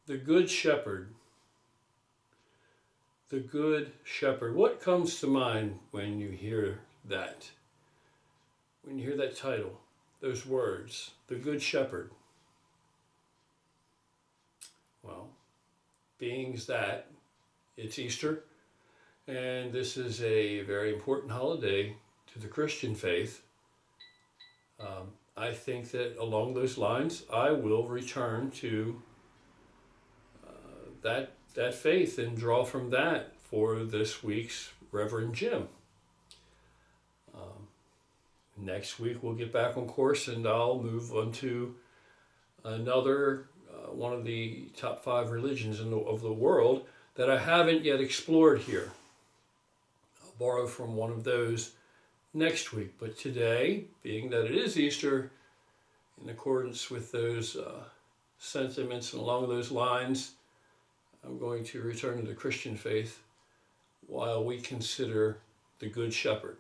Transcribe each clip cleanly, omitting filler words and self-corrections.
The Good Shepherd. The Good Shepherd. What comes to mind when you hear that? When you hear that title, those words, the Good Shepherd? Well, being that it's Easter, and this is a very important holiday to the Christian faith, I think that along those lines, I will return to that faith and draw from that for this week's Reverend Jim. Next week we'll get back on course, and I'll move on to another one of the top 5 religions of the world that I haven't yet explored here. I'll borrow from one of those next week. But today, being that it is Easter, in accordance with those sentiments and along those lines, I'm going to return to the Christian faith while we consider the Good Shepherd.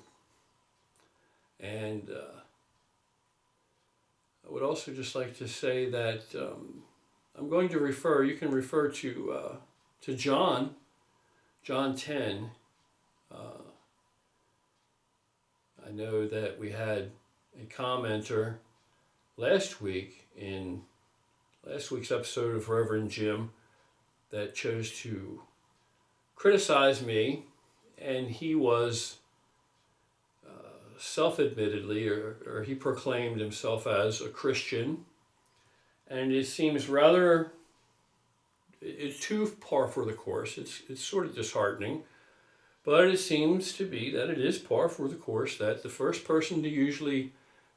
And I would also just like to say that I'm going to refer, you can refer to John 10. I know that we had a commenter last week in last week's episode of Reverend Jim that chose to criticize me, and he was self-admittedly, or he proclaimed himself as a Christian, and it seems rather, it's too par for the course. It's sort of disheartening, but it seems to be that it is par for the course that the first person to usually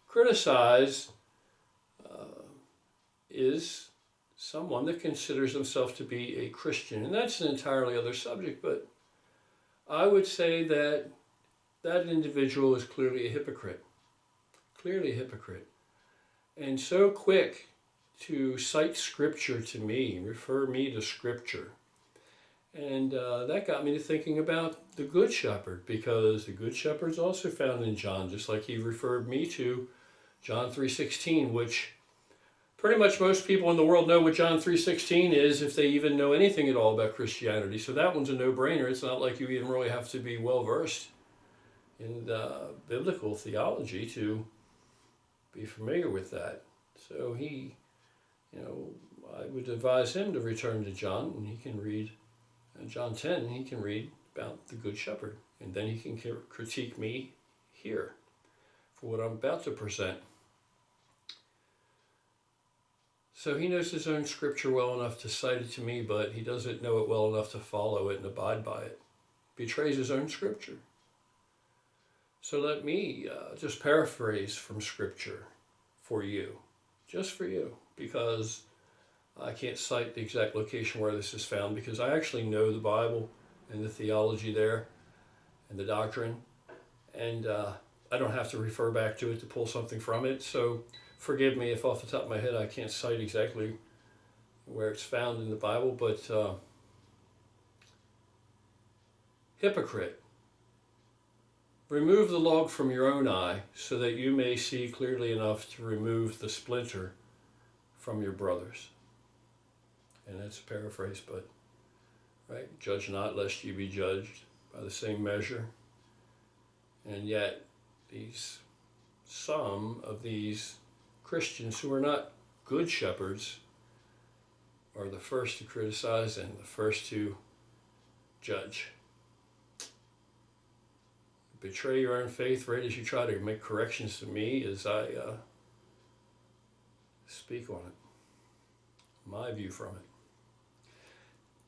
criticize is someone that considers himself to be a Christian. And that's an entirely other subject, but I would say that that individual is clearly a hypocrite. Clearly a hypocrite. And so quick to cite Scripture to me, refer me to Scripture. And that got me to thinking about the Good Shepherd, because the Good Shepherd is also found in John, just like he referred me to John 3:16, which pretty much most people in the world know what John 3:16 is, if they even know anything at all about Christianity. So that one's a no-brainer. It's not like you even really have to be well-versed in biblical theology to be familiar with that. So he, I would advise him to return to John, and he can read John 10, and he can read about the Good Shepherd. And then he can critique me here for what I'm about to present. So he knows his own Scripture well enough to cite it to me, but he doesn't know it well enough to follow it and abide by it. Betrays his own Scripture. So let me just paraphrase from Scripture for you, just for you, because I can't cite the exact location where this is found, because I actually know the Bible and the theology there and the doctrine, and I don't have to refer back to it to pull something from it. So forgive me if off the top of my head I can't cite exactly where it's found in the Bible, but hypocrite. Remove the log from your own eye, so that you may see clearly enough to remove the splinter from your brother's. And that's a paraphrase, but, right? Judge not, lest you be judged by the same measure. And yet, some of these Christians who are not good shepherds are the first to criticize and the first to judge. Betray your own faith right as you try to make corrections to me as I speak on it. My view from it.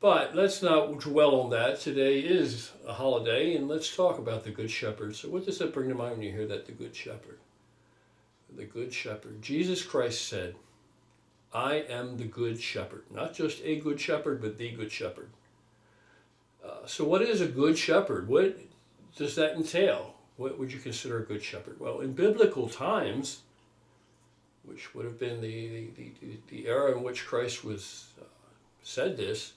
But let's not dwell on that. Today is a holiday, and let's talk about the Good Shepherd. So what does that bring to mind when you hear that, the Good Shepherd? The Good Shepherd. Jesus Christ said, I am the Good Shepherd. Not just a Good Shepherd, but the Good Shepherd. So what is a Good Shepherd? What does that entail? What would you consider a Good Shepherd? Well, in biblical times, which would have been the era in which Christ was said this,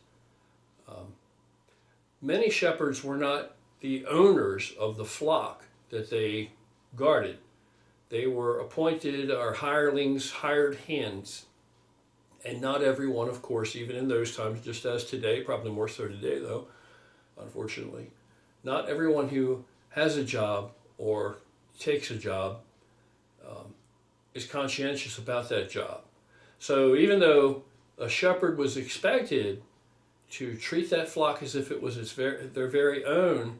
many shepherds were not the owners of the flock that they guarded. They were appointed, or hirelings, hired hands. And not everyone, of course, even in those times, just as today, probably more so today though, unfortunately, not everyone who has a job or takes a job is conscientious about that job. So even though a shepherd was expected to treat that flock as if it was their very own,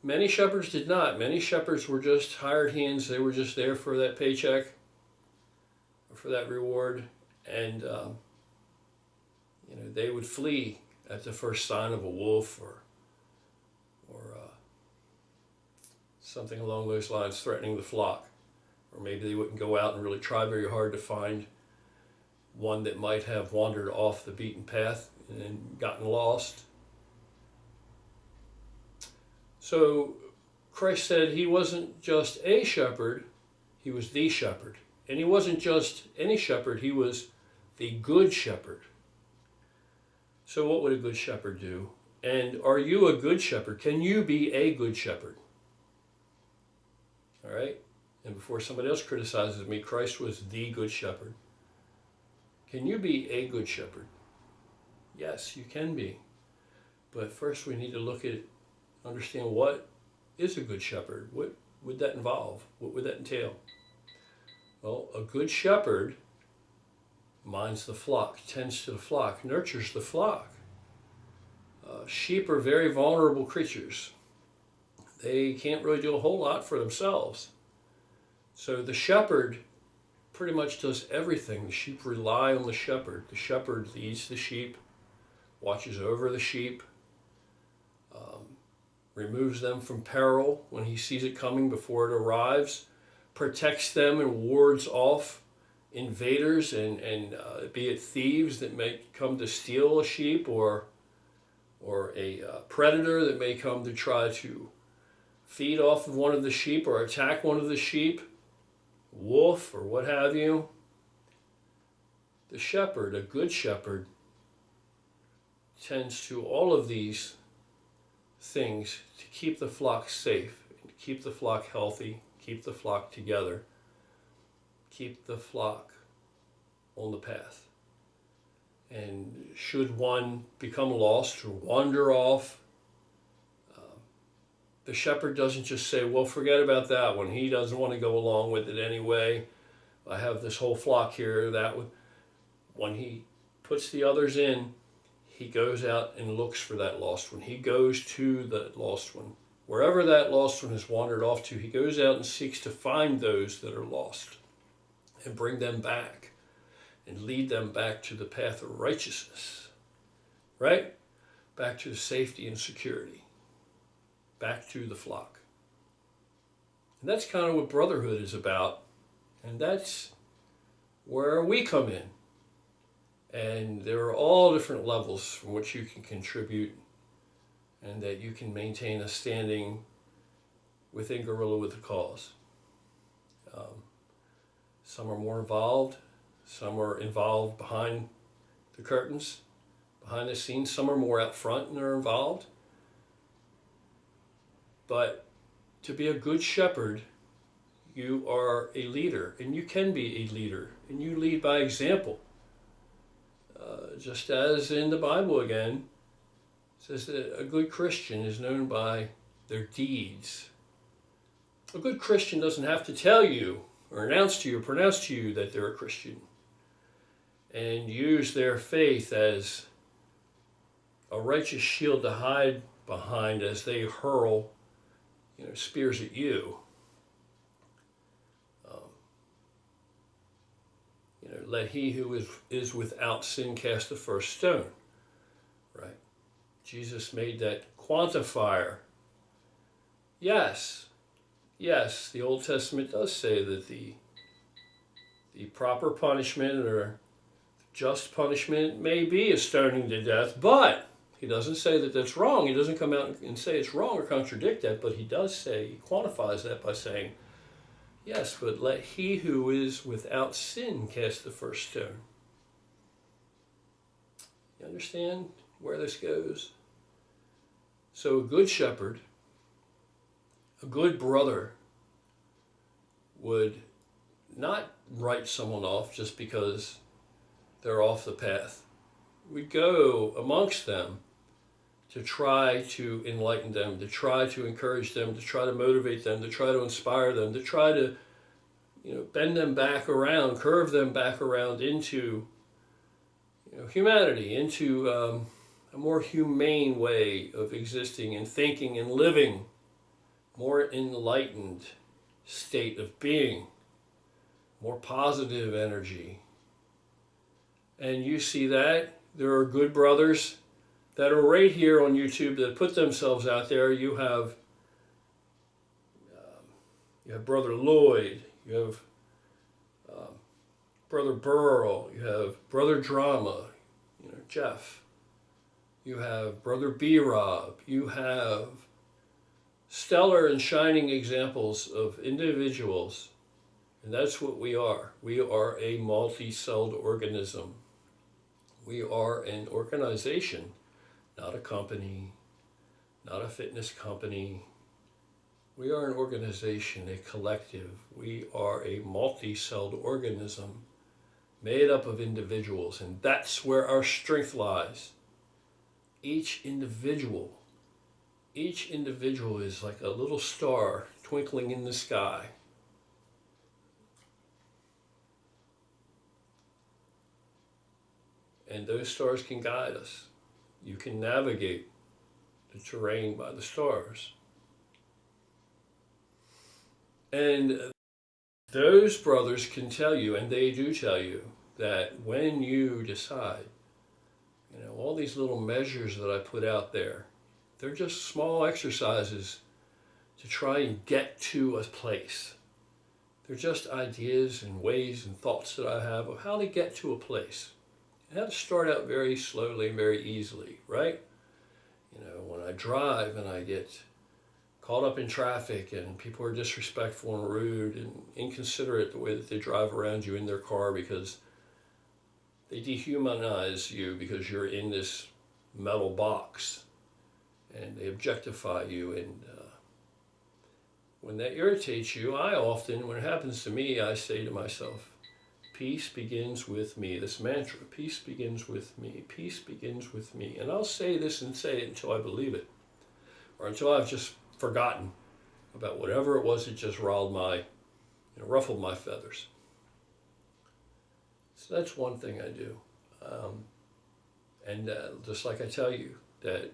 many shepherds did not. Many shepherds were just hired hands. They were just there for that paycheck or for that reward. And they would flee at the first sign of a wolf or something along those lines threatening the flock. Or maybe they wouldn't go out and really try very hard to find one that might have wandered off the beaten path and gotten lost. So Christ said he wasn't just a shepherd, he was the shepherd. And he wasn't just any shepherd, he was the good shepherd. So what would a good shepherd do? And are you a good shepherd? Can you be a good shepherd? All right? And before somebody else criticizes me, Christ was the good shepherd. Can you be a good shepherd? Yes, you can be. But first we need to understand what is a good shepherd. What would that involve? What would that entail? Well, a good shepherd minds the flock, tends to the flock, nurtures the flock. Sheep are very vulnerable creatures. They can't really do a whole lot for themselves. So the shepherd pretty much does everything. The sheep rely on the shepherd. The shepherd leads the sheep, watches over the sheep, removes them from peril when he sees it coming before it arrives, protects them and wards off invaders and be it thieves that may come to steal a sheep or a predator that may come to try to feed off of one of the sheep or attack one of the sheep, wolf or what have you. The shepherd, a good shepherd, tends to all of these things to keep the flock safe, keep the flock healthy, keep the flock together, keep the flock on the path. And should one become lost or wander off, the shepherd doesn't just say, well, forget about that one. He doesn't want to go along with it anyway. I have this whole flock here. When he puts the others in, he goes out and looks for that lost one. He goes to the lost one. Wherever that lost one has wandered off to, he goes out and seeks to find those that are lost and bring them back and lead them back to the path of righteousness, right? Back to the safety and security, back to the flock. And that's kind of what Brotherhood is about, and that's where we come in. And there are all different levels from which you can contribute and that you can maintain a standing within Guerrilla with the Cause. Some are more involved. Some are involved behind the curtains, behind the scenes. Some are more out front and are involved. But to be a good shepherd, you are a leader, and you can be a leader, and you lead by example. Just as in the Bible again, it says that a good Christian is known by their deeds. A good Christian doesn't have to tell you or announce to you or pronounce to you that they're a Christian and use their faith as a righteous shield to hide behind as they hurl spears at you. Let he who is without sin cast the first stone, right? Jesus made that quantifier. Yes, the Old Testament does say that the proper punishment or just punishment may be a stoning to death, but he doesn't say that that's wrong. He doesn't come out and say it's wrong or contradict that, but he does say, he quantifies that by saying, yes, but let he who is without sin cast the first stone. You understand where this goes? So a good shepherd, a good brother, would not write someone off just because they're off the path. We go amongst them to try to enlighten them, to try to encourage them, to try to motivate them, to try to inspire them, to try to bend them back around, curve them back around into humanity, into a more humane way of existing and thinking and living, more enlightened state of being, more positive energy. And you see that there are good brothers that are right here on YouTube that put themselves out there. You have Brother Lloyd, you have Brother Burl, you have Brother Drama, Jeff, you have Brother B-Rob, you have stellar and shining examples of individuals, and that's what we are. We are a multi-celled organism. We are an organization, not a company, not a fitness company. We are an organization, a collective. We are a multi-celled organism made up of individuals, and that's where our strength lies. Each individual is like a little star twinkling in the sky. And those stars can guide us. You can navigate the terrain by the stars. And those brothers can tell you, and they do tell you, that when you decide, all these little measures that I put out there, they're just small exercises to try and get to a place. They're just ideas and ways and thoughts that I have of how to get to a place. And how to start out very slowly and very easily, right? When I drive and I get caught up in traffic and people are disrespectful and rude and inconsiderate the way that they drive around you in their car because they dehumanize you because you're in this metal box and they objectify you. And when that irritates you, I often, when it happens to me, I say to myself, peace begins with me. This mantra, peace begins with me, peace begins with me. And I'll say this and say it until I believe it, or until I've just forgotten about whatever it was that just ruffled my feathers. So that's one thing I do. And just like I tell you, that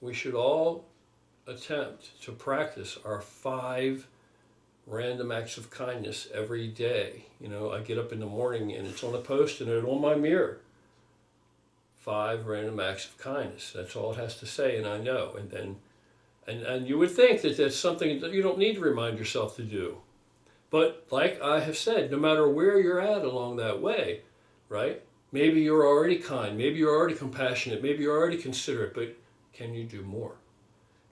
we should all attempt to practice our 5 random acts of kindness every day. I get up in the morning and it's on a post-it note on my mirror. 5 random acts of kindness. That's all it has to say, and I know. And then, and you would think that that's something that you don't need to remind yourself to do. But like I have said, no matter where you're at along that way, right? Maybe you're already kind, maybe you're already compassionate, maybe you're already considerate, but can you do more?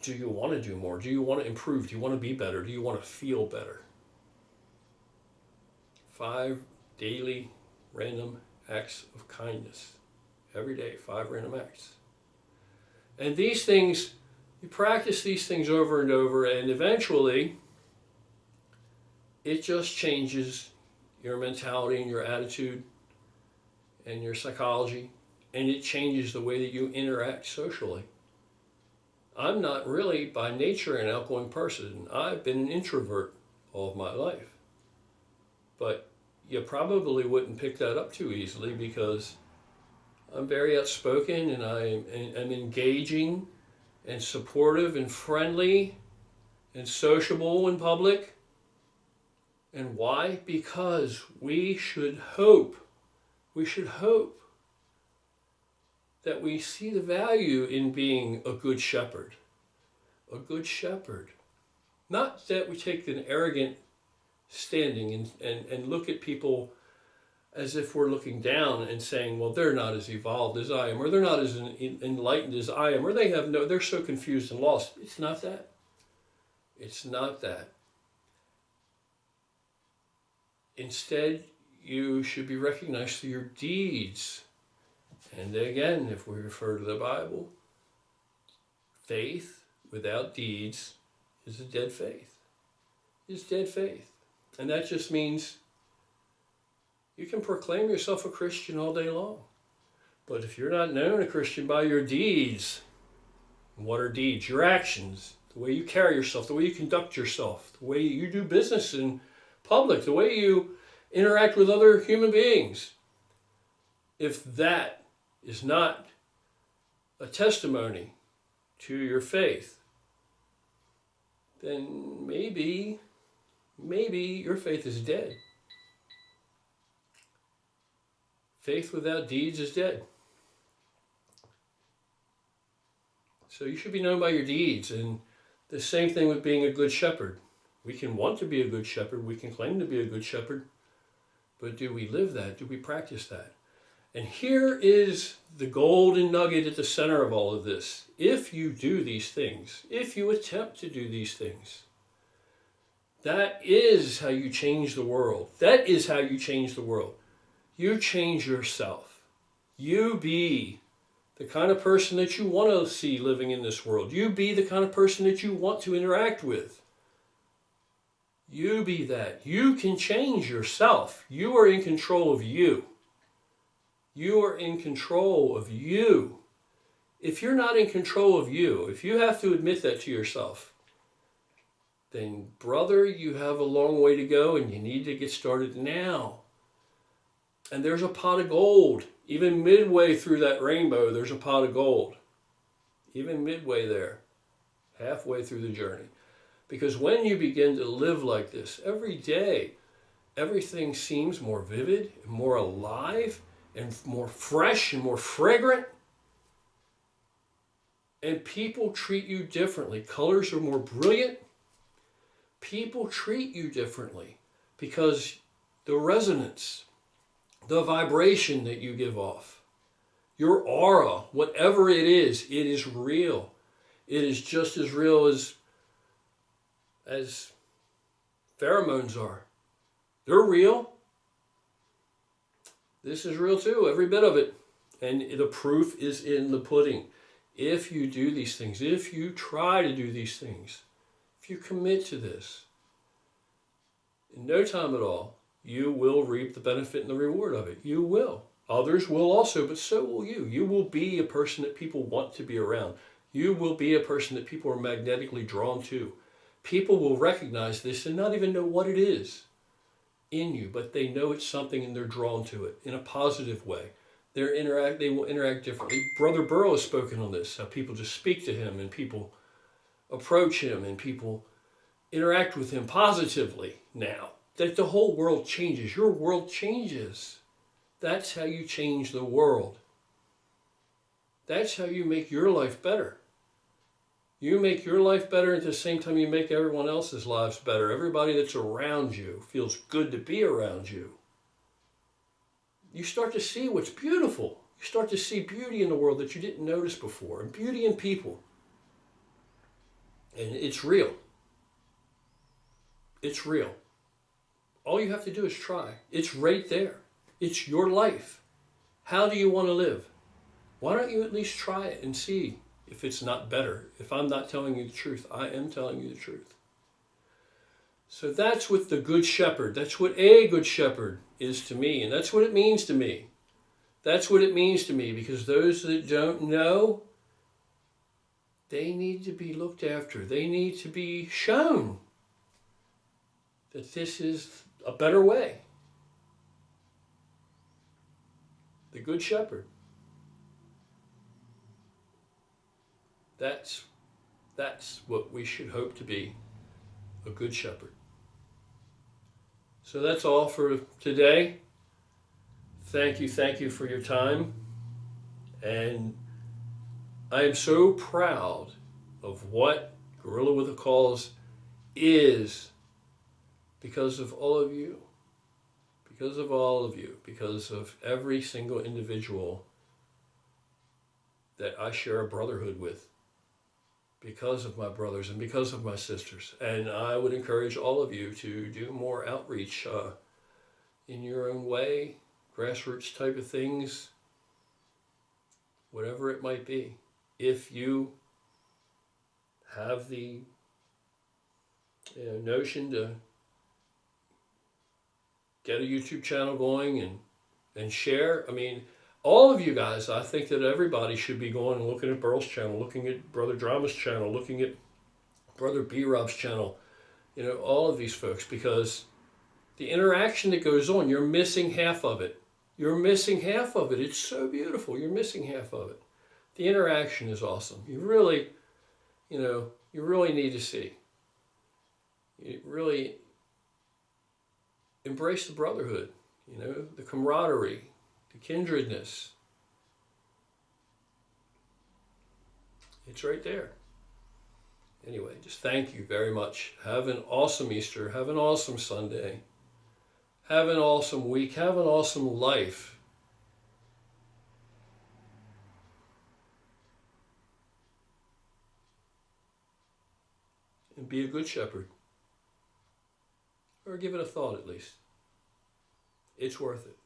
Do you want to do more? Do you want to improve? Do you want to be better? Do you want to feel better? 5 daily random acts of kindness. Every day, 5 random acts. And these things, you practice these things over and over, and eventually it just changes your mentality and your attitude and your psychology, and it changes the way that you interact socially. I'm not really by nature an outgoing person. I've been an introvert all of my life. But you probably wouldn't pick that up too easily because I'm very outspoken and I'm engaging and supportive and friendly and sociable in public. And why? Because we should hope that we see the value in being a good shepherd. A good shepherd. Not that we take an arrogant standing and look at people as if we're looking down and saying, well, they're not as evolved as I am, or they're not as enlightened as I am, or they're so confused and lost. It's not that. It's not that. Instead, you should be recognized through your deeds. And again, if we refer to the Bible, faith without deeds is a dead faith. It's dead faith. And that just means You can proclaim yourself a Christian all day long. But if you're not known a Christian by your deeds, what are deeds? Your actions, the way you carry yourself, the way you conduct yourself, the way you do business in public, the way you interact with other human beings. If that is not a testimony to your faith, then maybe your faith is dead. Faith without deeds is dead. So you should be known by your deeds. And the same thing with being a good shepherd. We can want to be a good shepherd. We can claim to be a good shepherd. But do we live that? Do we practice that? And here is the golden nugget at the center of all of this. If you do these things, if you attempt to do these things, that is how you change the world. That is how you change the world. You change yourself. You be the kind of person that you want to see living in this world. You be the kind of person that you want to interact with. You be that. You can change yourself. You are in control of you. You are in control of you. If you're not in control of you, if you have to admit that to yourself, then brother, you have a long way to go and you need to get started now. And there's a pot of gold. Even midway through that rainbow, there's a pot of gold. Even midway there, halfway through the journey. Because when you begin to live like this every day, everything seems more vivid, more alive, and more fresh and more fragrant. And people treat you differently. Colors are more brilliant. People treat you differently because the resonance, the vibration that you give off, your aura, whatever it is real. It is just as real as pheromones are. They're real. This is real too, every bit of it. And the proof is in the pudding. If you do these things, if you try to do these things, if you commit to this, in no time at all, you will reap the benefit and the reward of it. You will. Others will also, but so will you. You will be a person that people want to be around. You will be a person that people are magnetically drawn to. People will recognize this and not even know what it is in you, but they know it's something and they're drawn to it in a positive way. They will interact differently. Brother Burrow has spoken on this, how people just speak to him and people approach him and people interact with him positively now. That the whole world changes. Your world changes. That's how you change the world. That's how you make your life better. You make your life better, and at the same time you make everyone else's lives better. Everybody that's around you feels good to be around you. You start to see what's beautiful. You start to see beauty in the world that you didn't notice before, and beauty in people. And it's real. It's real. All you have to do is try. It's right there. It's your life. How do you want to live? Why don't you at least try it and see if it's not better? If I'm not telling you the truth, I am telling you the truth. So that's what the Good Shepherd, that's what a Good Shepherd is to me, and that's what it means to me. That's what it means to me, because those that don't know, they need to be looked after. They need to be shown that this is a better way. The Good Shepherd. That's what we should hope to be, a Good Shepherd. So that's all for today. Thank you for your time. And I am so proud of what Gorilla with a Cause is because of all of you. Because of all of you. Because of every single individual that I share a brotherhood with. Because of my brothers and because of my sisters. And I would encourage all of you to do more outreach in your own way, grassroots type of things, whatever it might be. If you have the notion to get a YouTube channel going and share. I mean, all of you guys, I think that everybody should be going and looking at Burl's channel, looking at Brother Drama's channel, looking at Brother B-Rob's channel, you know, all of these folks, because the interaction that goes on, you're missing half of it. You're missing half of it. It's so beautiful. You're missing half of it. The interaction is awesome. You really, you know, you really need to see. You really embrace the brotherhood, you know, the camaraderie, the kindredness. It's right there. Anyway, just thank you very much. Have an awesome Easter. Have an awesome Sunday. Have an awesome week. Have an awesome life. And be a good shepherd. Or give it a thought at least. It's worth it.